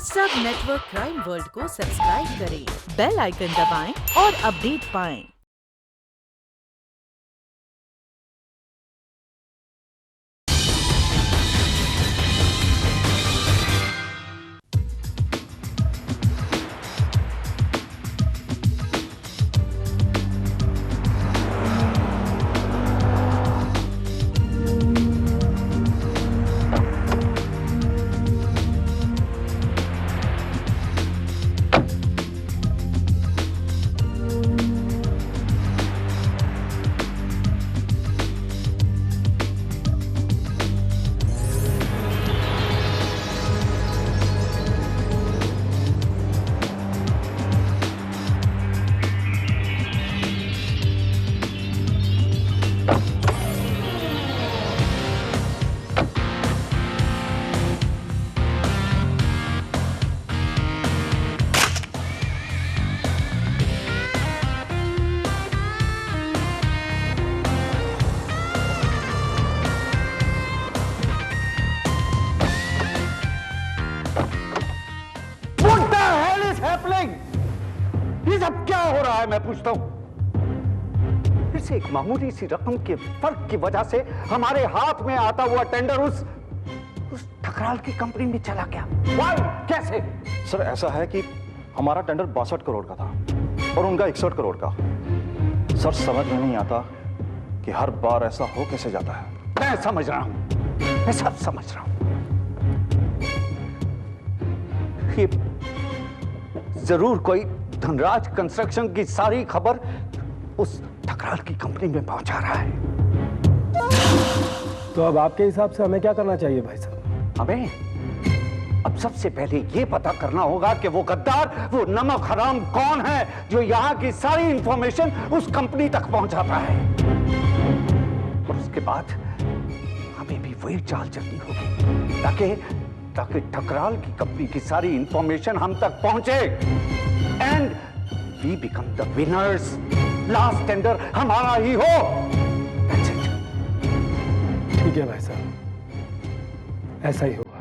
सब network crime world को subscribe करें, बेल आइकन दबाएं और अपडेट पाएं। ये सब क्या हो रहा है मैं पूछता हूं। फिर से एक मामूली सी रकम के फर्क की वजह से हमारे हाथ में आता हुआ टेंडर उस ठकराल की कंपनी में चला गया। Why? कैसे? सर ऐसा है कि हमारा टेंडर 62 करोड़ का था और उनका 61 करोड़ का। सर समझ में नहीं आता कि हर बार ऐसा हो कैसे जाता है। मैं समझ रहा हूं, मैं सब समझ रहा हूं। ये जरूर कोई धनराज कंस्ट्रक्शन की सारी खबर उस ठकराल की कंपनी में पहुंचा रहा है। तो अब आपके हिसाब से हमें क्या करना चाहिए भाई साहब? हमें अब सबसे पहले यह पता करना होगा कि वो गद्दार, वो नमक हराम कौन है जो यहां की सारी इंफॉर्मेशन उस कंपनी तक पहुंचाता है। और उसके बाद हमें भी वही चाल चलनी होगी ताकि ठकराल की कंपनी की सारी इंफॉर्मेशन हम तक पहुंचे and we become the winners. Last tender हमारा ही हो। That's it. ठीक है भाई साहब, ऐसा ही होगा।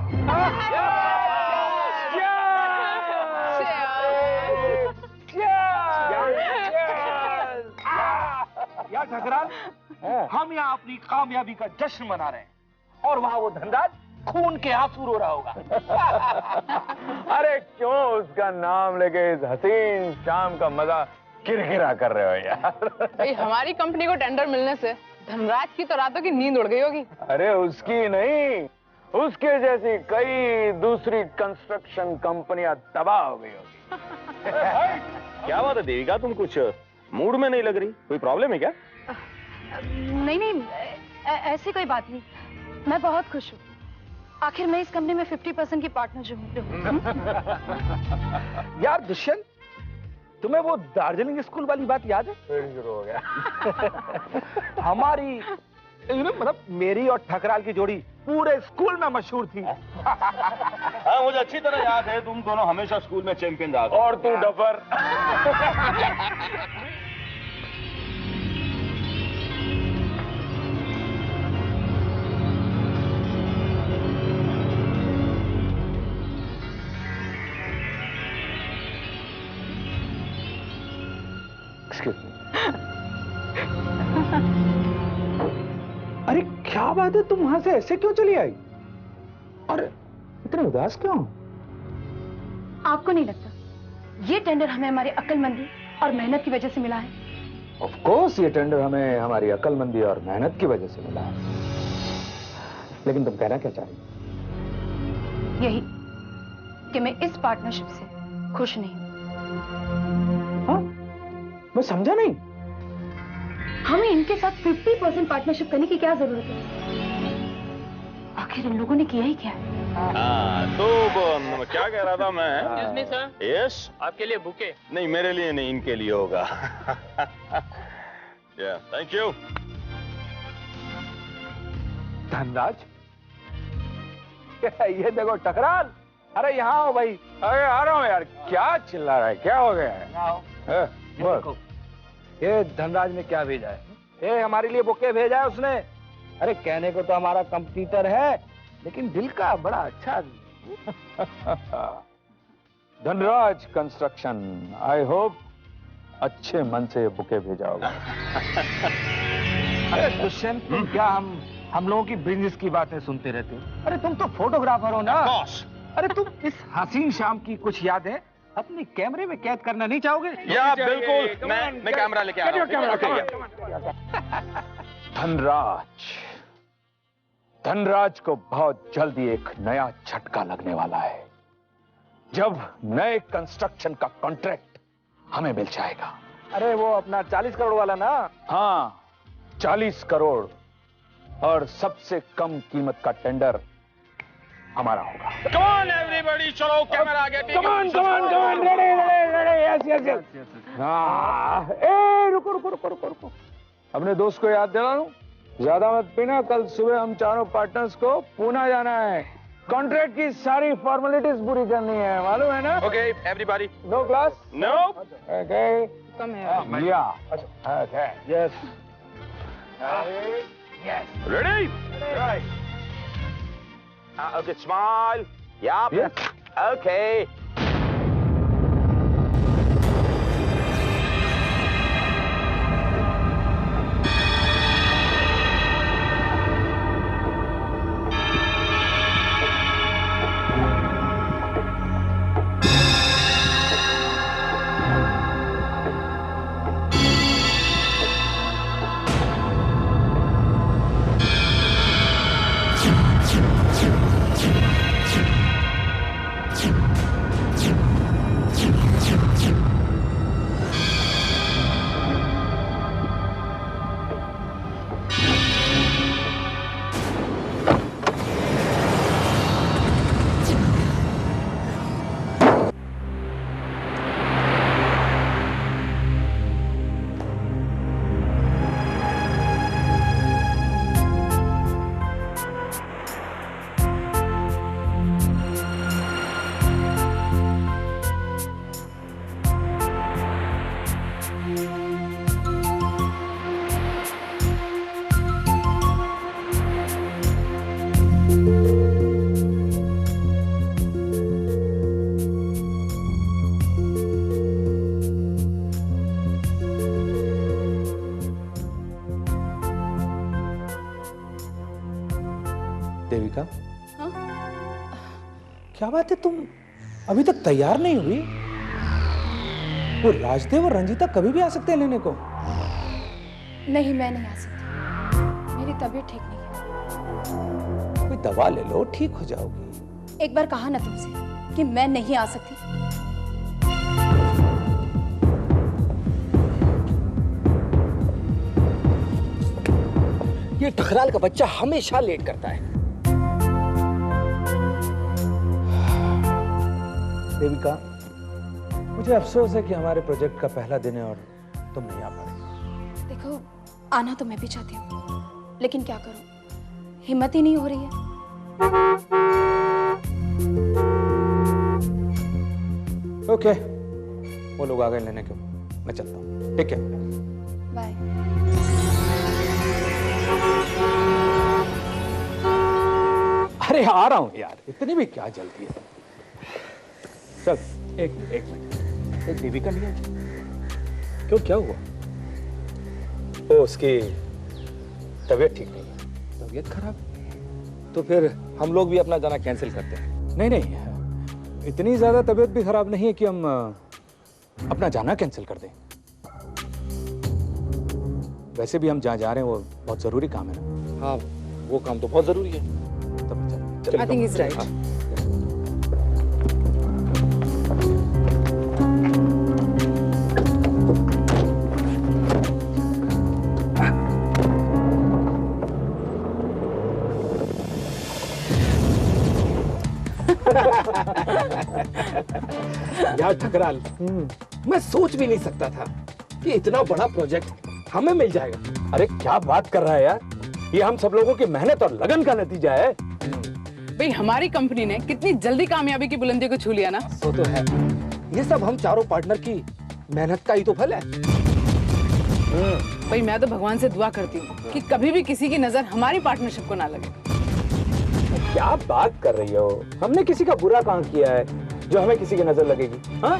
यार ठकराल, हम यहाँ अपनी कामयाबी का जश्न मना रहे हैं और वहाँ वो धनराज खून के आंसू रो रहा होगा। अरे क्यों उसका नाम लेके इस हसीन शाम का मजा किरकिरा कर रहे हो यार? भाई हमारी कंपनी को टेंडर मिलने से धनराज की तो रातों की नींद उड़ गई होगी। अरे उसकी नहीं, उसके जैसी कई दूसरी कंस्ट्रक्शन कंपनियां तबाह हो गई होगी। क्या बात है देविका, तुम कुछ मूड में नहीं लग रही, कोई प्रॉब्लम है क्या? नहीं, ऐसी कोई बात नहीं, मैं बहुत खुश हूँ। आखिर मैं इस कंपनी में 50% की पार्टनर जो हूँ। यार दुष्यंत, तुम्हें वो दार्जिलिंग स्कूल वाली बात याद है? फिर शुरू हो गया। हमारी मतलब मेरी और ठकराल की जोड़ी पूरे स्कूल में मशहूर थी। हाँ मुझे अच्छी तरह याद है, तुम दोनों हमेशा स्कूल में चैंपियन रहा। और तू डफर। अरे क्या बात है, तुम वहां से ऐसे क्यों चली आई और इतने उदास क्यों? आपको नहीं लगता ये टेंडर हमें हमारी अक्लमंदी और मेहनत की वजह से मिला है? ऑफ कोर्स ये टेंडर हमें हमारी अक्लमंदी और मेहनत की वजह से मिला है। लेकिन तुम कहना क्या चाह रही हो? यही कि मैं इस पार्टनरशिप से खुश नहीं हूं। हाँ? मैं समझा नहीं। हमें इनके साथ 50% पार्टनरशिप करने की क्या जरूरत है? आखिर इन लोगों ने किया ही क्या है? तो क्या कह रहा था मैं? Excuse me, sir. यस, आपके लिए बुके। नहीं मेरे लिए नहीं, इनके लिए होगा। Thank you. धनराज, ये देखो ठकराल, अरे यहाँ आओ भाई। अरे आ रहा हूँ यार, क्या चिल्ला रहा है, क्या हो गया है? देखो, ये धनराज ने क्या भेजा है? ये हमारे लिए बुके भेजा है उसने। अरे कहने को तो हमारा कंपटीटर है, लेकिन दिल का बड़ा अच्छा आदमी। धनराज कंस्ट्रक्शन, आई होप अच्छे मन से बुके भेजा होगा। अरे दुष्यंत, तुम क्या हम लोगों की बिजनेस की बातें सुनते रहते हो? अरे तुम तो फोटोग्राफर हो ना। अरे तुम इस हसीन शाम की कुछ यादें अपने कैमरे में कैद करना नहीं चाहोगे? या बिल्कुल, मैं कैमरा लेके आ रहा हूँ। धनराज को बहुत जल्दी एक नया झटका लगने वाला है, जब नए कंस्ट्रक्शन का कॉन्ट्रैक्ट हमें मिल जाएगा। अरे वो अपना 40 करोड़ वाला ना? हाँ, 40 करोड़ और सबसे कम कीमत का टेंडर हमारा होगा। Come on everybody, चलो कैमरा आगे। Come on, ready, yes. हाँ, रुको। अपने दोस्त को याद दिला दूं, ज्यादा मत पीना, कल सुबह हम चारों पार्टनर्स को पुणे जाना है। कॉन्ट्रैक्ट की सारी फॉर्मेलिटीज पूरी करनी है, मालूम है ना? Okay, everybody. No class? No. Okay. कम है। Yeah. Okay. Yes. Ready? Right. Okay, smile. Yeah. Yes. Okay. Devika, क्या बात है, तुम अभी तक तैयार नहीं हुई? वो राजदेव और रंजीता कभी भी आ सकते हैं लेने को। नहीं, मैं नहीं आ सकती, मेरी तबीयत ठीक नहीं है। कोई दवा ले लो, ठीक हो जाओगी। एक बार कहा ना तुमसे कि मैं नहीं आ सकती। ये ठकराल का बच्चा हमेशा लेट करता है। देविका, मुझे अफसोस है कि हमारे प्रोजेक्ट का पहला दिन है और तुम नहीं आ पाए। देखो, आना तो मैं भी चाहती हूँ, लेकिन क्या करूँ, हिम्मत ही नहीं हो रही है। ओके, वो लोग आ गए लेने को, मैं चलता हूँ। ठीक है, बाय। अरे आ रहा हूँ यार, इतनी भी क्या जल्दी है। चल, एक मिनट, एक देविका नहीं है? क्यों, क्या हुआ? वो उसकी तबीयत ठीक नहीं है। तबीयत खराब? तो फिर हम लोग भी अपना जाना कैंसिल करते हैं। नहीं, इतनी ज्यादा तबीयत भी खराब नहीं है कि हम अपना जाना कैंसिल कर दें। वैसे भी हम जहाँ जा रहे हैं वो बहुत जरूरी काम है ना। हाँ, वो काम तो बहुत जरूरी है। तब चल। I think he's right. यार ठकराल, मैं सोच भी नहीं सकता था कि इतना बड़ा प्रोजेक्ट हमें मिल जाएगा। अरे क्या बात कर रहा है यार, ये हम सब लोगों की मेहनत और लगन का नतीजा है। भाई, हमारी कंपनी ने कितनी जल्दी कामयाबी की बुलंदी को छू लिया ना। वो तो है, ये सब हम चारों पार्टनर की मेहनत का ही तो फल है। भाई, मैं तो भगवान से दुआ करती हूँ कि कभी भी किसी की नजर हमारी पार्टनरशिप को ना लगे। क्या बात कर रही हो, हमने किसी का बुरा काम किया है? जो हमें किसी की नजर लगेगी। हाँ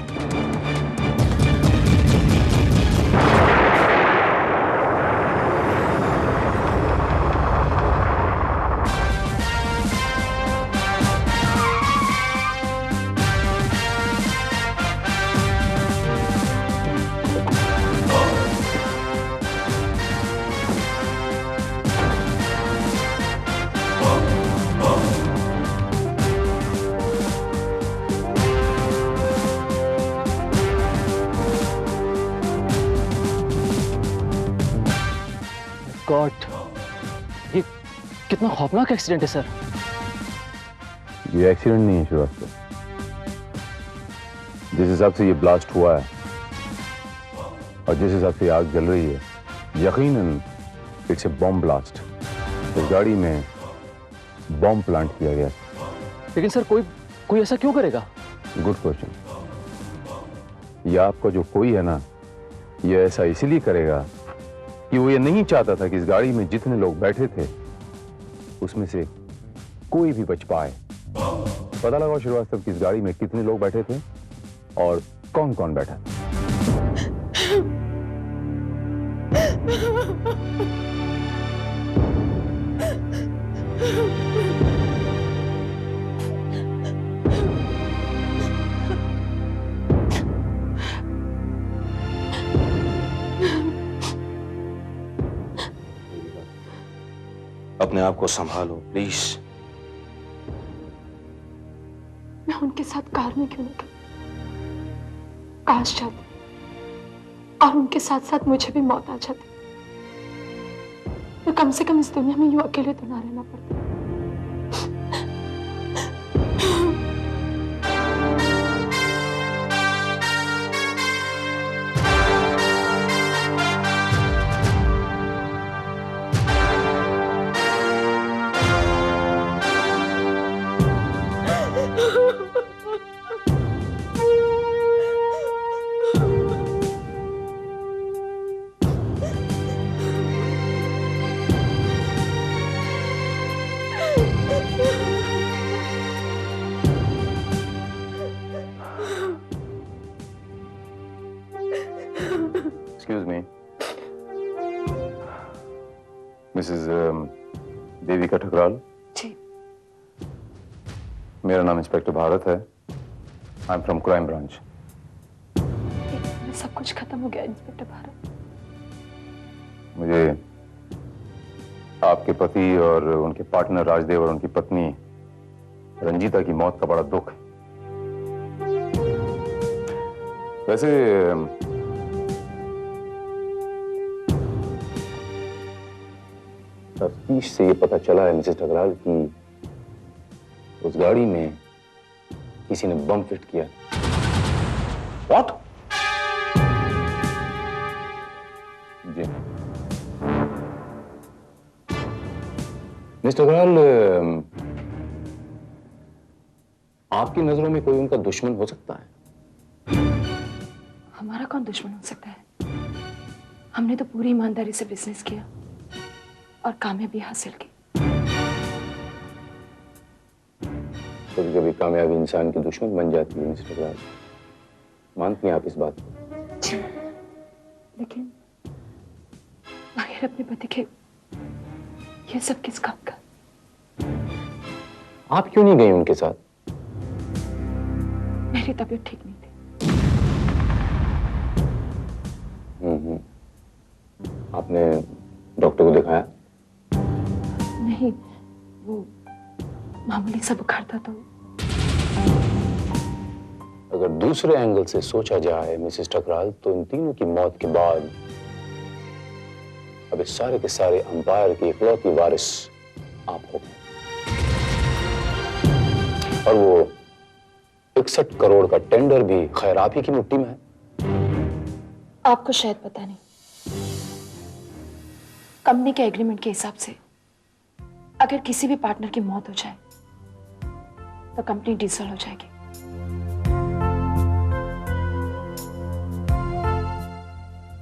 गॉड, ये कितना खौफनाक एक्सीडेंट है सर। ये एक्सीडेंट नहीं है श्रीवास्तव। जिस हिसाब से ये ब्लास्ट हुआ है और जिस हिसाब से आग जल रही है, यकीनन इट्स ए बॉम्ब ब्लास्ट। इस गाड़ी में बॉम्ब प्लांट किया गया। लेकिन सर कोई ऐसा क्यों करेगा? Good question. ये आपका जो कोई है ना, ये ऐसा इसीलिए करेगा कि वो ये नहीं चाहता था कि इस गाड़ी में जितने लोग बैठे थे उसमें से कोई भी बच पाए। पता लगा श्रीवास्तव की इस गाड़ी में कितने लोग बैठे थे और कौन कौन बैठा था? अपने आप को संभालो प्लीज। मैं उनके साथ कार में क्यों निकली? काश जाती और उनके साथ साथ मुझे भी मौत आ जाती, तो कम से कम इस दुनिया में यूं अकेले तो ना रहना पड़ता। Excuse me, Mrs. Devika Thakral. जी। मेरा नाम इंस्पेक्टर भारत है। I am from crime branch. सब कुछ खत्म हो गया इंस्पेक्टर भारत। मुझे आपके पति और उनके पार्टनर राजदेव और उनकी पत्नी रंजीता की मौत का बड़ा दुख है। वैसे तफ्तीश से ये पता चला है मिसेस ठकराल कि उस गाड़ी में किसी ने बम फिट किया। व्हाट? जी मिस्टर ठकराल, आपकी नजरों में कोई उनका दुश्मन हो सकता है? हमारा कौन दुश्मन हो सकता है? हमने तो पूरी ईमानदारी से बिजनेस किया और कामयाबी हासिल की। कभी कभी कामयाबी इंसान की दुश्मन बन जाती है मिस्टर ठकराल। मानती हैं आप इस बात को? जी, लेकिन बगैर अपने पति के ये सब किस काम का? आप क्यों नहीं गई उनके साथ? मेरी तबीयत ठीक नहीं थी। आपने डॉक्टर को दिखाया? नहीं, वो मामूली सा बुखार था। तो अगर दूसरे एंगल से सोचा जाए मिसेस ठकराल, तो इन तीनों की मौत के बाद अब इस सारे के सारे अंपायर की इकलौती वारिस आप हो गए। और वो 61 करोड़ का टेंडर भी खैर आप ही की मुट्ठी में है। आपको शायद पता नहीं, कंपनी के एग्रीमेंट के हिसाब से अगर किसी भी पार्टनर की मौत हो जाए तो कंपनी डिसॉल्व हो जाएगी।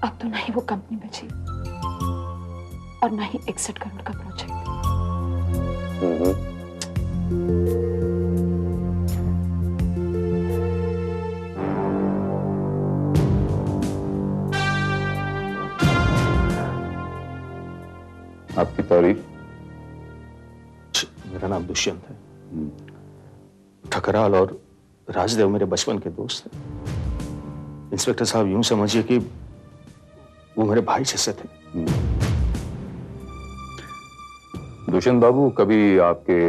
अब तो ना ही वो कंपनी बची और ना ही 61 करोड़ का प्रोजेक्ट। सॉरी। मेरा नाम दुष्यंत है। ठकराल और राजदेव मेरे बचपन के दोस्त थे। इंस्पेक्टर साहब, यूं समझिए कि वो मेरे भाई जैसे थे। दुष्यंत बाबू, कभी आपके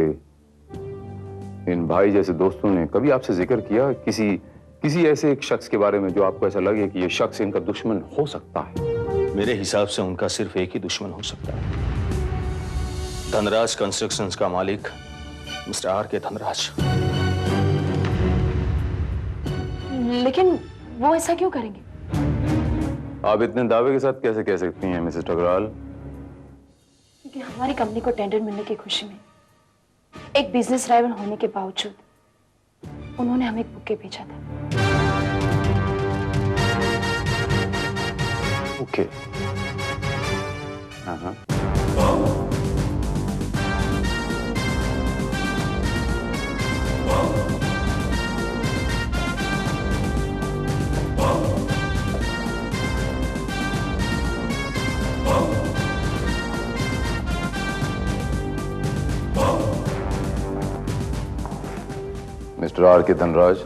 इन भाई जैसे दोस्तों ने कभी आपसे जिक्र किया किसी ऐसे एक शख्स के बारे में जो आपको ऐसा लगे कि ये शख्स इनका दुश्मन हो सकता है? मेरे हिसाब से उनका सिर्फ एक ही दुश्मन हो सकता है, धनराज कंस्ट्रक्शंस का मालिक मिस्टर आर के धनराज। लेकिन वो ऐसा क्यों करेंगे? आप इतने दावे के साथ कैसे कह सकती हैं मिसेस ठकराल? क्योंकि हमारी कंपनी को टेंडर मिलने की खुशी में एक बिजनेस राइवल होने के बावजूद उन्होंने हमें एक बुके भेजा था। ओके। हाँ। मिस्टर आर के Dhanraj.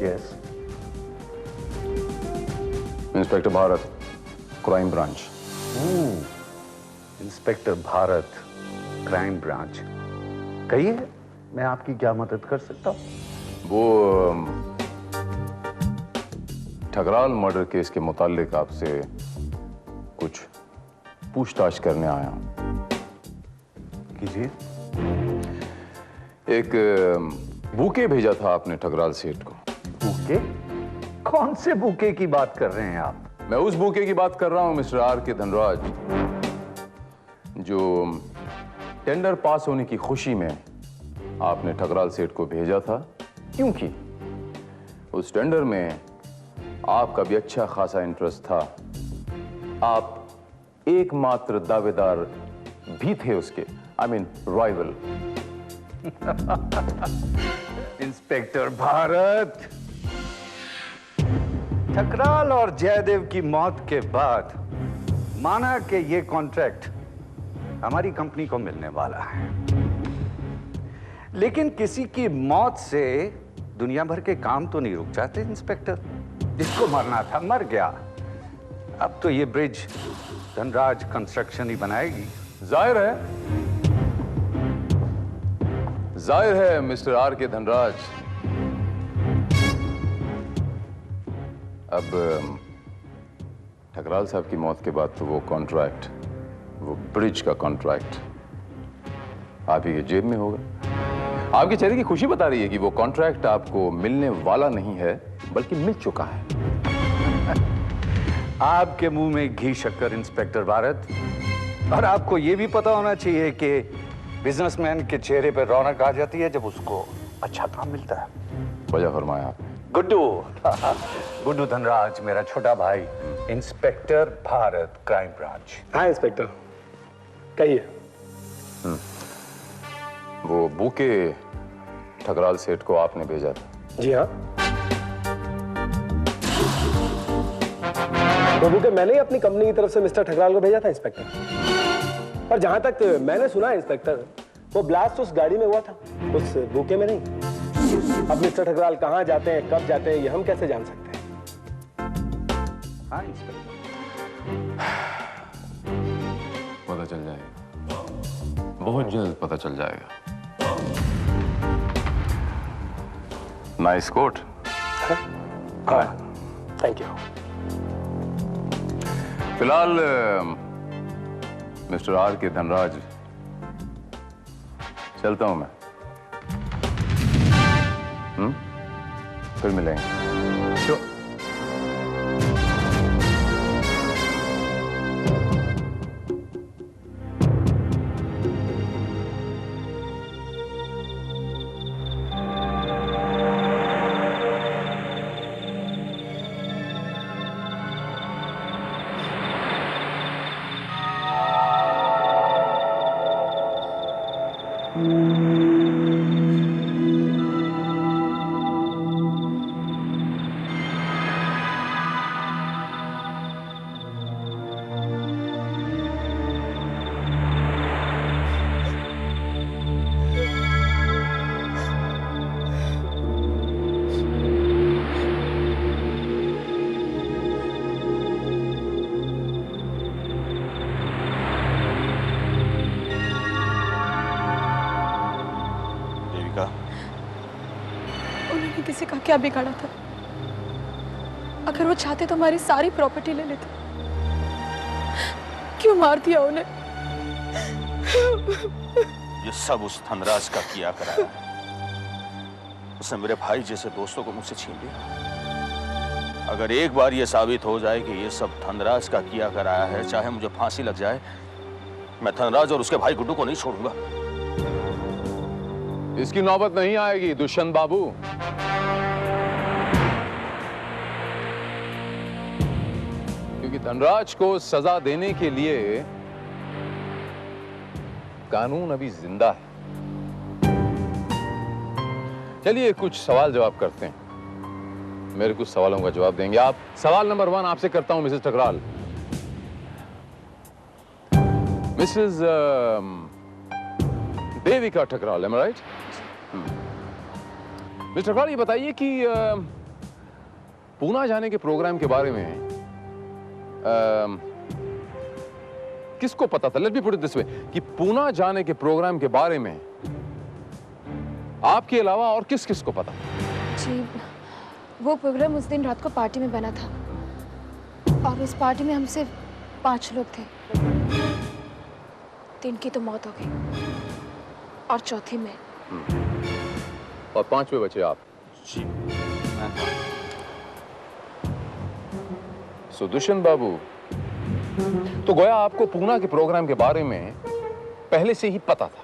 Yes. Inspector Bharat, crime branch. Inspector Bharat, crime branch. कहिए, मैं आपकी क्या मदद कर सकता हूँ? वो ठकराल मर्डर केस के मुताल्लिक आपसे कुछ पूछताछ करने आया हूं। कीजिए। एक बुके भेजा था आपने ठकराल सेठ को। बुके? कौन से बुके की बात कर रहे हैं आप? मैं उस बुके की बात कर रहा हूं मिस्टर आर के धनराज, जो टेंडर पास होने की खुशी में आपने ठकराल सेठ को भेजा था, क्योंकि उस टेंडर में आपका भी अच्छा खासा इंटरेस्ट था। आप एकमात्र दावेदार भी थे उसके, I mean rival. Inspector Bharat, Thakral और जयदेव की मौत के बाद माना कि ये कॉन्ट्रैक्ट हमारी कंपनी को मिलने वाला है, लेकिन किसी की मौत से दुनिया भर के काम तो नहीं रुक जाते इंस्पेक्टर। जिसको मरना था मर गया। अब तो ये ब्रिज धनराज कंस्ट्रक्शन ही बनाएगी। जाहिर है मिस्टर आर के धनराज। अब ठकराल साहब की मौत के बाद तो वो कॉन्ट्रैक्ट, वो ब्रिज का कॉन्ट्रैक्ट आप ही के जेब में होगा। आपके चेहरे की खुशी बता रही है कि वो कॉन्ट्रैक्ट आपको मिलने वाला नहीं है, बल्कि मिल चुका है। आपके मुंह में घी शक्कर इंस्पेक्टर भारत। और आपको यह भी पता होना चाहिए कि बिजनेसमैन के चेहरे पर रौनक आ जाती है जब उसको अच्छा काम मिलता है। वजह फरमाया आपने। गुड्डू धनराज मेरा छोटा भाई, इंस्पेक्टर भारत, क्राइम ब्रांच। हाँ इंस्पेक्टर, कहिए। वो बुके ठकराल सेठ को आपने भेजा था? जी हाँ। वो बुके मैंने ही अपनी कंपनी की तरफ से मिस्टर ठकराल को भेजा था इंस्पेक्टर। और जहां तक मैंने सुना इंस्पेक्टर, वो ब्लास्ट उस गाड़ी में हुआ था, उस बुके में नहीं। अब मिस्टर ठकराल कहां जाते हैं, कब जाते हैं, ये हम कैसे जान सकते हैं? हाँ इंस्पेक्टर, पता चल जाएगा, बहुत जल्द पता चल जाएगा। Nice quote. हाँ, थैंक यू। फिलहाल मिस्टर आर के धनराज, चलता हूं मैं। फिर मिलेंगे। श्योर। उन्होंने किसी का क्या बिगाड़ा था? अगर वो चाहते तो हमारी सारी प्रॉपर्टी ले लेते। क्यों मार दिया उन्हें? ये सब उस धनराज का किया कराया है। उसने मेरे भाई जैसे दोस्तों को मुझसे छीन लिया। अगर एक बार ये साबित हो जाए कि ये सब धनराज का किया कराया है, चाहे मुझे फांसी लग जाए, मैं धनराज और उसके भाई गुड्डू को नहीं छोड़ूंगा। इसकी नौबत नहीं आएगी दुष्यंत बाबू। क्योंकि धनराज को सजा देने के लिए कानून अभी जिंदा है। चलिए कुछ सवाल जवाब करते हैं। मेरे कुछ सवालों का जवाब देंगे आप। सवाल नंबर 1 आपसे करता हूं Mrs Thakral. Mrs Devika Thakral, am I right? Mister Thakral, ये बताइए कि पूना जाने के प्रोग्राम के बारे में किसको पता था? Let me put it this way कि पूना जाने के प्रोग्राम के बारे में आपके अलावा और किस किस को पता? जी, वो प्रोग्राम उस दिन रात को पार्टी में बना था और उस पार्टी में हम सिर्फ 5 लोग थे। 3 की तो मौत हो गई और चौथी में। और 5वें बचे आप? जी। सो दुष्यंत बाबू, तो गोया आपको पूना के प्रोग्राम के बारे में पहले से ही पता था?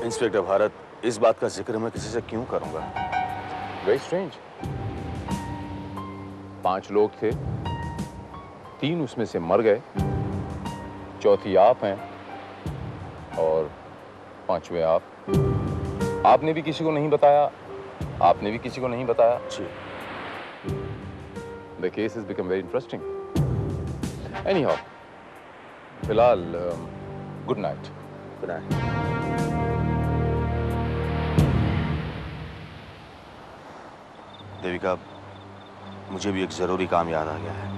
इंस्पेक्टर भारत, इस बात का जिक्र मैं किसी से क्यों करूंगा? Very strange. 5 लोग थे, 3 उसमें से मर गए, चौथी आप हैं और 5वें आप। आपने भी किसी को नहीं बताया, आपने भी किसी को नहीं बताया। जी। The case has become very interesting. Anyhow, फिलहाल good night. Good night. Devika, मुझे भी एक जरूरी काम याद आ गया है।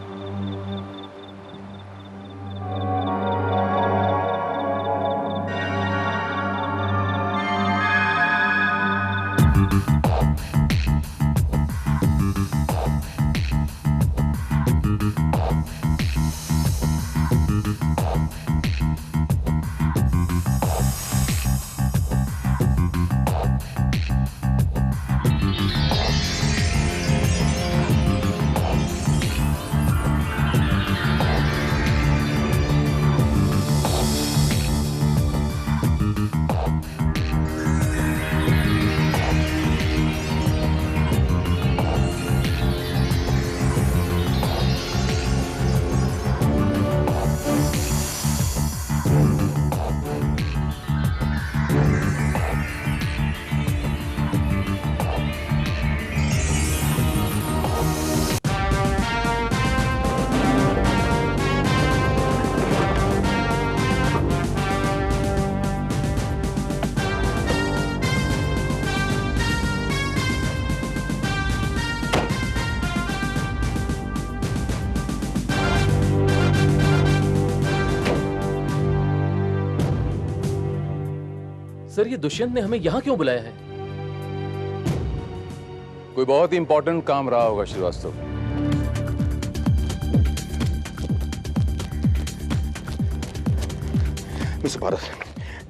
सर, ये दुष्यंत ने हमें यहाँ क्यों बुलाया है? कोई बहुत ही इंपॉर्टेंट काम रहा होगा श्रीवास्तव। मिस्टर भारत,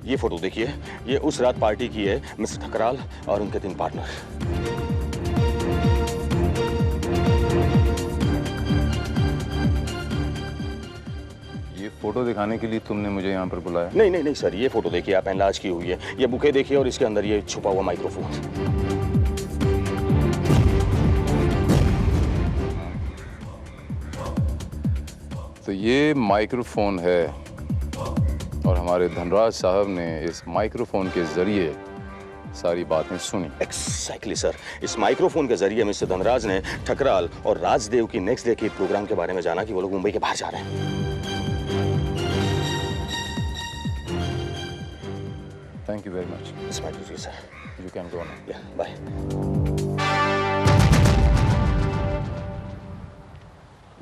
ये फोटो देखिए, ये उस रात पार्टी की है मिस्टर ठकराल और उनके 3 पार्टनर। ये फोटो दिखाने के लिए तुमने मुझे यहाँ पर बुलाया? नहीं नहीं नहीं सर, ये फोटो देखिए आप, एनलार्ज की हुई है। ये बुके देखिए और इसके अंदर ये छुपा हुआ माइक्रोफोन। तो ये माइक्रोफोन है और हमारे धनराज साहब ने इस माइक्रोफोन के जरिए सारी बातें सुनी। एक्जैक्टली सर, इस माइक्रोफोन के जरिए मिस्टर धनराज ने ठकराल और राजदेव की नेक्स्ट डे के प्रोग्राम के बारे में जाना कि वो लोग मुंबई के बाहर जा रहे हैं। Thank you very much. It's my duty, sir. You can go now. Yeah, bye.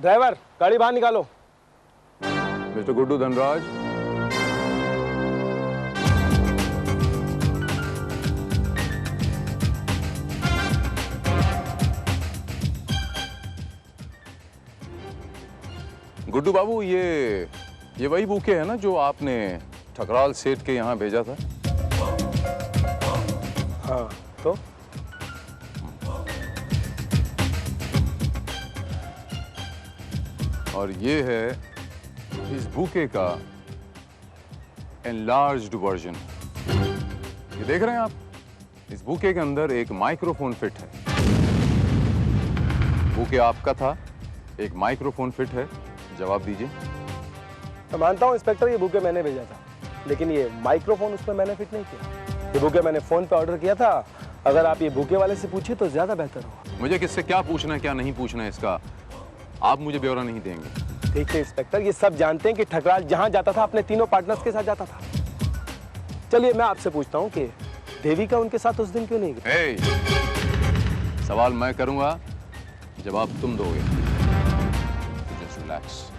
Driver, गाड़ी बाहर निकालो। मिस्टर गुड्डू धनराज, गुड्डू बाबू, ये वही बुके है ना जो आपने ठकराल सेठ के यहाँ भेजा था? हाँ, तो और ये है इस बुके का एनलार्ज्ड वर्जन। ये देख रहे हैं आप, इस बुके के अंदर एक माइक्रोफोन फिट है। बुके आपका था, एक माइक्रोफोन फिट है। जवाब दीजिए। मैं मानता हूँ इंस्पेक्टर, ये बुके मैंने भेजा था, लेकिन ये माइक्रोफोन उसमें मैंने फिट नहीं किया। ये बुके मैंने फोन पे ऑर्डर किया था। अगर आप ये बुके वाले से पूछिए तो ज्यादा बेहतर होगा। मुझे किससे क्या पूछना है क्या नहीं पूछना है इसका आप मुझे ब्यौरा नहीं देंगे। ठीक है इंस्पेक्टर, ये सब जानते हैं कि ठकराल जहां जाता था अपने तीनों पार्टनर्स के साथ जाता था। चलिए मैं आपसे पूछता हूँ कि देविका उनके साथ उस दिन क्यों नहीं गई? सवाल मैं करूंगा, जवाब तुम दोगे। Just relax.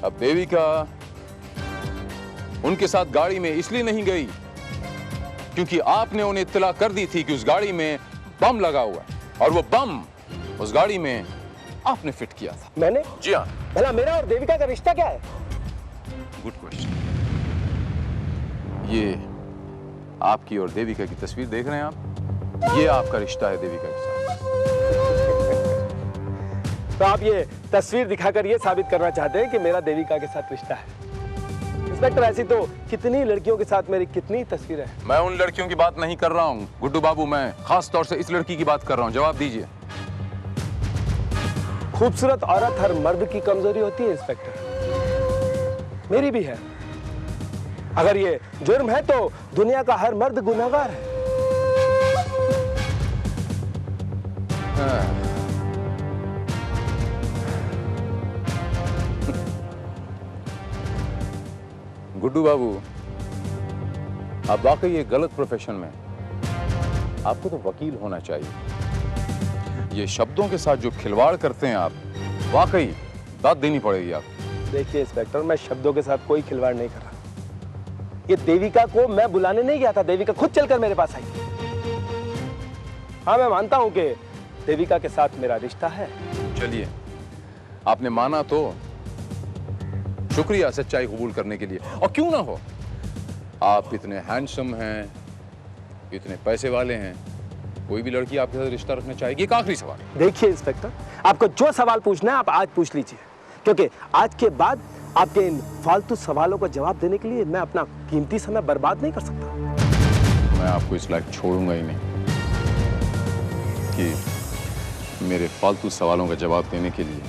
अब देविका उनके साथ गाड़ी में इसलिए नहीं गई क्योंकि आपने उन्हें इत्तला कर दी थी कि उस गाड़ी में बम लगा हुआ है, और वो बम उस गाड़ी में आपने फिट किया था। मैंने? जी हाँ। भला मेरा और देविका का रिश्ता क्या है? Good question. ये आपकी और देविका की तस्वीर देख रहे हैं आप, ये आपका रिश्ता है देविका के साथ। तो आप ये तस्वीर दिखाकर ये साबित करना चाहते हैं कि मेरा देविका के साथ रिश्ता है? इंस्पेक्टर, ऐसी तो कितनी लड़कियों के साथ मेरी कितनी तस्वीरें हैं। मैं उन लड़कियों की बात नहीं कर रहा हूँ गुड्डू बाबू, मैं खास तौर से इस लड़की की बात कर रहा हूँ। जवाब दीजिए। खूबसूरत औरत हर मर्द की कमजोरी होती है इंस्पेक्टर, मेरी भी है। अगर ये जुर्म है तो दुनिया का हर मर्द गुनहगार है। गुड्डू बाबू, आप वाकई एक गलत प्रोफेशन में हैं। आपको तो वकील होना चाहिए। ये शब्दों के साथ जो खिलवाड़ करते हैं आप, वाकई दाद देनी पड़ेगी आप। देखिए इंस्पेक्टर, मैं शब्दों के साथ कोई खिलवाड़ नहीं कर रहा। ये देविका को मैं बुलाने नहीं गया था, देविका खुद चलकर मेरे पास आई। हाँ, मैं मानता हूं कि देविका के साथ मेरा रिश्ता है। चलिए, आपने माना तो शुक्रिया सच्चाई कबूल करने के लिए। और क्यों ना हो, आप इतने हैंडसम हैं, इतने पैसे वाले हैं, कोई भी लड़की आपके साथ रिश्ता रखना चाहेगी। एक आखिरी सवाल। देखिए इंस्पेक्टर, आपको जो सवाल पूछना है आप आज पूछ लीजिए, क्योंकि आज के बाद आपके इन फालतू सवालों का जवाब देने के लिए मैं अपना कीमती समय बर्बाद नहीं कर सकता। मैं आपको इस लायक छोड़ूंगा ही नहीं कि मेरे फालतू सवालों का जवाब देने के लिए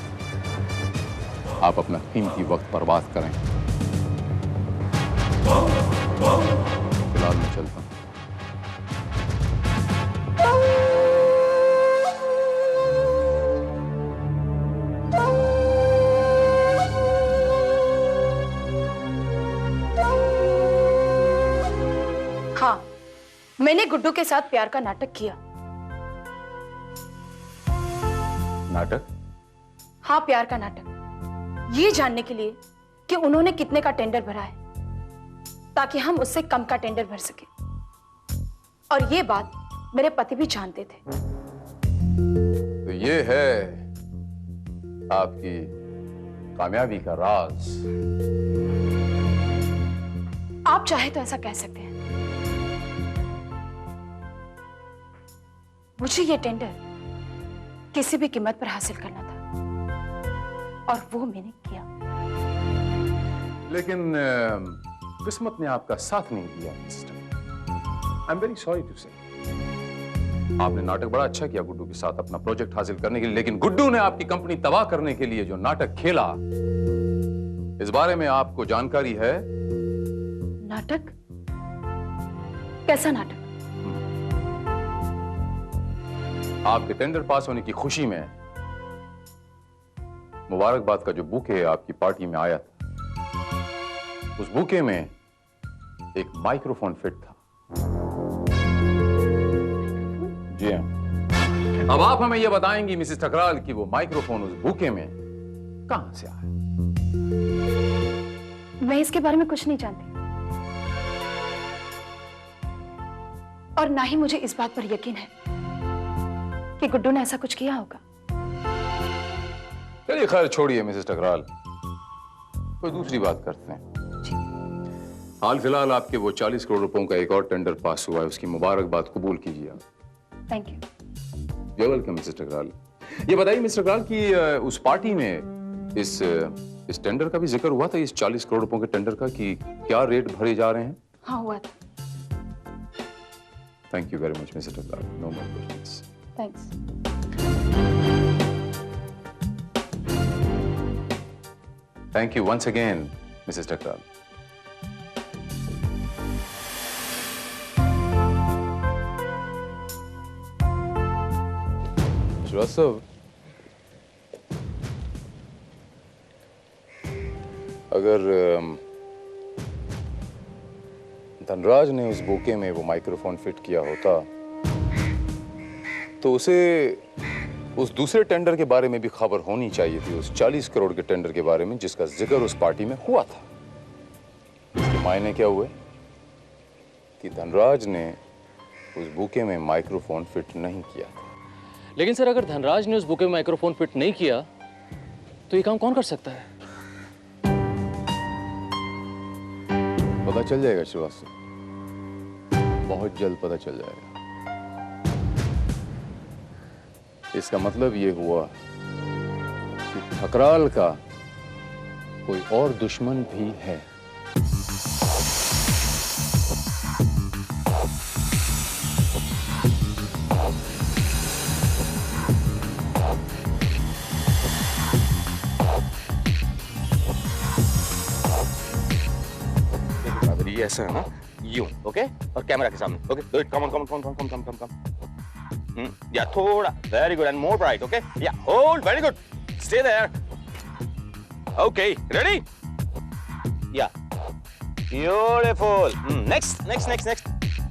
आप अपना कीमती वक्त बर्बाद करें। फिलहाल मैं चलता हूं। हाँ, मैंने गुड्डू के साथ प्यार का नाटक किया। नाटक? हाँ, प्यार का नाटक, ये जानने के लिए कि उन्होंने कितने का टेंडर भरा है, ताकि हम उससे कम का टेंडर भर सके। और ये बात मेरे पति भी जानते थे। तो ये है आपकी कामयाबी का राज। आप चाहे तो ऐसा कह सकते हैं। मुझे ये टेंडर किसी भी कीमत पर हासिल करना था, और वो मैंने किया। लेकिन किस्मत ने आपका साथ नहीं दिया mister. I am very sorry to say. आपने नाटक बड़ा अच्छा किया गुड्डू के साथ अपना प्रोजेक्ट हासिल करने के लिए, लेकिन गुड्डू ने आपकी कंपनी तबाह करने के लिए जो नाटक खेला, इस बारे में आपको जानकारी है? नाटक? कैसा नाटक? आपके टेंडर पास होने की खुशी में मुबारकबाद का जो बुके आपकी पार्टी में आया था, उस बुके में एक माइक्रोफोन फिट था। जी हाँ। अब आप हमें यह बताएंगी मिसेस ठकराल कि वो माइक्रोफोन उस बुके में कहां से आया? मैं इसके बारे में कुछ नहीं जानती, और ना ही मुझे इस बात पर यकीन है कि गुड्डू ने ऐसा कुछ किया होगा। चलिए खैर छोड़िए मिसेस टकराल, कोई दूसरी बात करते हैं। हाल फिलहाल आपके वो 40 करोड़ रुपयों का एक और टेंडर पास हुआ है, उसकी मुबारकबाद कबूल कीजिए आप। Thank you. You welcome Mrs Takral. ये बताइए मिस्टर टकराल कि उस पार्टी में इस टेंडर का भी जिक्र हुआ था, इस 40 करोड़ रुपयों के टेंडर का, कि क्या रेट भरे जा रहे हैं? हाँ हुआ था। Thank you very much mister Takral. No more questions. Thanks. Thank you once again Mrs Takral. Srivastava, अगर धनराज ने उस बुके में वो माइक्रोफोन फिट किया होता तो उसे उस दूसरे टेंडर के बारे में भी खबर होनी चाहिए थी, उस 40 करोड़ के टेंडर के बारे में जिसका जिक्र उस पार्टी में हुआ था। इसके मायने क्या हुए कि धनराज ने उस बुके में माइक्रोफोन फिट नहीं किया था। लेकिन सर, अगर धनराज ने उस बुके में माइक्रोफोन फिट नहीं किया तो ये काम कौन कर सकता है? पता चल जाएगा श्रीवास्तव, बहुत जल्द पता चल जाएगा। इसका मतलब ये हुआ कि ठकराल का कोई और दुश्मन भी है। ये ऐसा है ना, यूं, ओके, और कैमरा के सामने, okay, do it, come on, come on, come come come come, yeah थोड़ा, very good, and more bright, okay, yeah hold, very good, stay there, okay, ready, yeah beautiful, next next next next,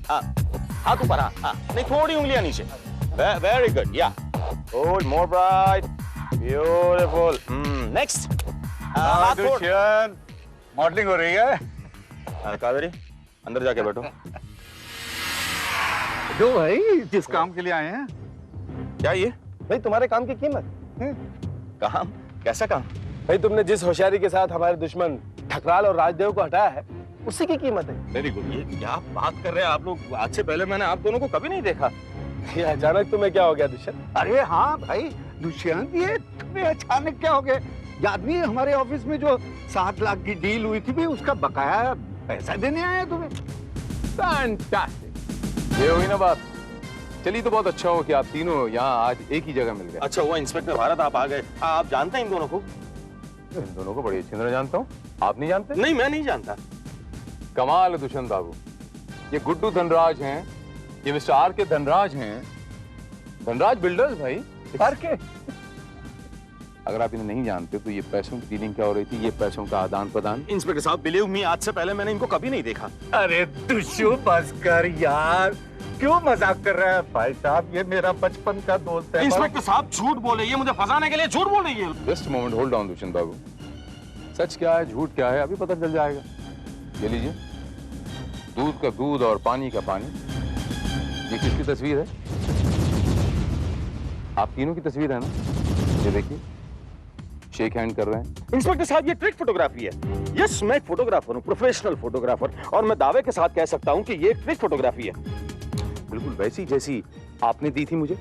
हाथ ऊपर, हाँ, नहीं, थोड़ी उंगलियां नीचे, very good, yeah hold, more bright, beautiful, next, modelling हो रही है। कावेरी, अंदर जाके बैठो। जो भाई जिस काम के लिए आए हैं। क्या ये? भाई तुम्हारे काम की कीमत। काम? कैसा काम? भाई तुमने जिस होशियारी के साथ हमारे दुश्मन ठकराल और राजदेव को हटाया है, उसी की कीमत है। Very good. ये क्या बात कर रहे हैं आप लोग? आज से पहले मैंने आप दोनों को कभी नहीं देखा। ये अचानक तुम्हें क्या हो गया दुष्यंत? अरे हाँ भाई दुष्यंत, ये तुम्हें अचानक क्या हो गया? याद नहीं है हमारे ऑफिस में जो 7 लाख की डील हुई थी, उसका बकाया पैसा देने आए तुम्हें। फैंटास्टिक। ये हुई ना बात। चलिए तो बहुत अच्छा हो कि आप तीनों यहाँ आज एक ही जगह मिल गए। अच्छा हुआ इंस्पेक्टर भारत आप आ गए। आप जानते हैं इन दोनों को? इन दोनों को बड़ी अच्छी तरह जानता हूँ। आप नहीं जानते? नहीं, मैं नहीं जानता। कमाल है दुष्यंत बाबू। ये गुड्डू धनराज हैं, ये मिस्टर आर के धनराज हैं, धनराज बिल्डर्स भाई। आर के? अगर आप इन्हें नहीं जानते तो ये पैसों की डीलिंग क्या हो रही थी, ये पैसों का आदान प्रदान। इंस्पेक्टर साहब बिलीव मी, आज से पहले मैंने इनको कभी नहीं देखा। अरे दुष्यु बस कर यार, क्यों मजाक कर रहा है भाई साहब? ये मेरा बचपन का दोस्त है। इंस्पेक्टर साहब झूठ बोले, ये मुझे फंसाने के लिए झूठ बोल रही है। Just moment, hold on Dushyant बाबू। सच क्या है झूठ क्या है अभी पता चल जाएगा। ये लीजिए, दूध का दूध और पानी का पानी। ये किसकी तस्वीर है? आप तीनों की तस्वीर है ना? ये देखिए, शेक हैंड कर रहे हैं। इंस्पेक्टर साहब ये ट्रिक फोटोग्राफी है। यस, मैं एक फोटोग्राफर हूँ, प्रोफेशनल फोटोग्राफर, और मैं दावे के साथ कह सकता हूँ कि ये ट्रिक फोटोग्राफी है। बिल्कुल वैसी जैसी आपने दी थी मुझे।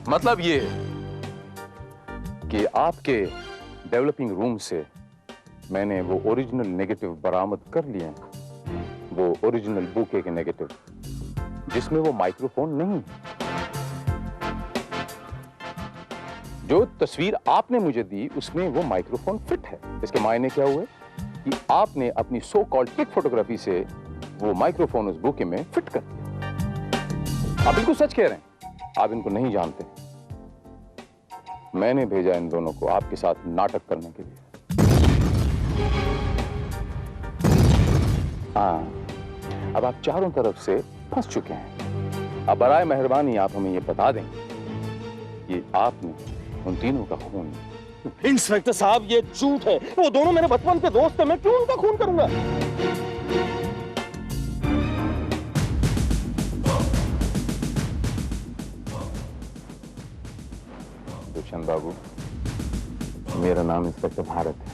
मतलब ये कि आपके डेवलपिंग रूम से मैंने वो ओरिजिनल नेगेटिव बरामद कर लिए हैं, वो ओरिजिनल बुके के नेगेटिव जिसमें वो माइक्रोफोन नहीं। जो तस्वीर आपने मुझे दी उसमें वो माइक्रोफोन फिट है। इसके मायने क्या हुए कि आपने अपनी सो कॉल्ड ट्रिक फोटोग्राफी से वो माइक्रोफोन उस बुके में फिट कर दिया। आप बिल्कुल सच कह रहे हैं, आप इनको नहीं जानते। मैंने भेजा इन दोनों को आपके साथ नाटक करने के लिए। हाँ, अब आप चारों तरफ से फंस चुके हैं। अब बराए मेहरबानी आप हमें ये बता दें कि आपने उन तीनों का खून। इंस्पेक्टर साहब ये झूठ है। वो दोनों मेरे बचपन के दोस्त हैं, मैं क्यों उनका खून करूंगा? मेरा नाम इंस्पेक्टर भारत है।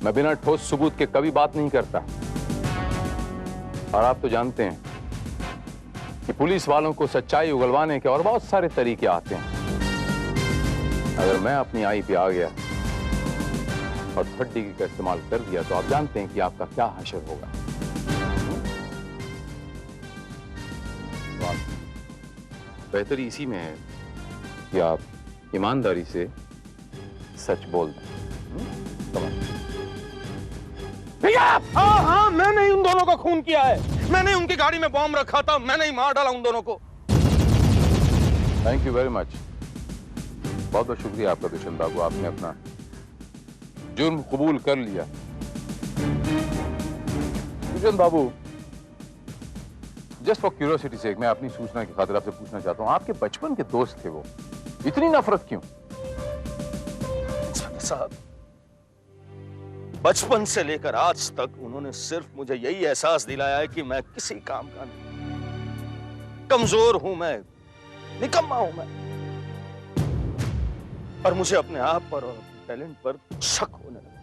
मैं बिना ठोस सबूत के कभी बात नहीं करता। और आप तो जानते हैं कि पुलिस वालों को सच्चाई उगलवाने के और बहुत सारे तरीके आते हैं। अगर मैं अपनी आई पे आ गया और 3rd डिग्री का इस्तेमाल कर दिया तो आप जानते हैं कि आपका क्या हशर होगा। बेहतरी इसी में है कि आप ईमानदारी से सच बोल दें। भैया! हाँ, मैंने ही उन दोनों का खून किया है। मैंने उनकी गाड़ी में बॉम्ब रखा था, मैंने ही मार डाला उन दोनों को। Thank you very much. बहुत बहुत शुक्रिया आपका दुष्यंत बाबू, आपने अपना जुर्म कबूल कर लिया। दुष्यंत बाबू, जस्ट फॉर क्यूरियोसिटी से मैं अपनी सूचना की खातिर आपसे पूछना चाहता हूं, आपके बचपन के दोस्त थे वो, इतनी नफरत क्यों? साहब, बचपन से लेकर आज तक उन्होंने सिर्फ मुझे यही एहसास दिलाया है कि मैं किसी काम का नहीं, कमजोर हूं मैं, निकम्मा हूं मैं। और मुझे अपने आप पर और टैलेंट पर शक होने लगा।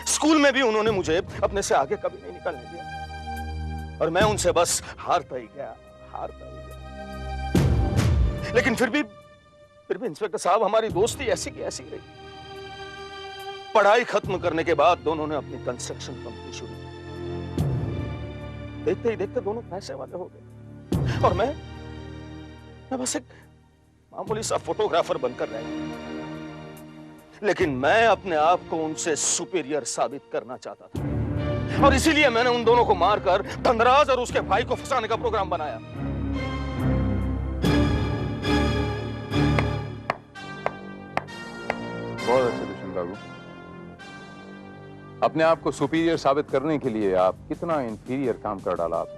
स्कूल में भी उन्होंने मुझे अपने से आगे कभी नहीं निकलने दिया और मैं उनसे बस हारता ही गया। लेकिन फिर भी इंस्पेक्टर साहब, हमारी दोस्ती ऐसी की ऐसी रही। पढ़ाई खत्म करने के बाद दोनों ने अपनी कंस्ट्रक्शन कंपनी शुरू की। देखते ही देखते दोनों पैसे वाले हो गए और मैं बस एक मामूली सा फोटोग्राफर बनकर रह गया। लेकिन मैं अपने आप को उनसे सुपीरियर साबित करना चाहता था और इसीलिए मैंने उन दोनों को मारकर धनराज और उसके भाई को फंसाने का प्रोग्राम बनाया। बहुत अच्छे दुष्यंत बाबू, अपने आप को सुपीरियर साबित करने के लिए आप कितना इंफीरियर काम कर डाला आप।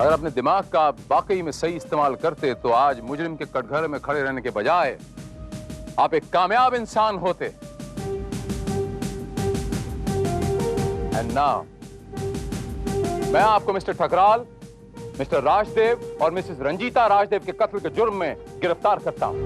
अगर अपने दिमाग का आप वाकई में सही इस्तेमाल करते तो आज मुजरिम के कटघरे में खड़े रहने के बजाय आप एक कामयाब इंसान होते। एंड नाउ मैं आपको मिस्टर ठकराल, मिस्टर राजदेव और मिसेस रंजीता राजदेव के कत्ल के जुर्म में गिरफ्तार करता हूं।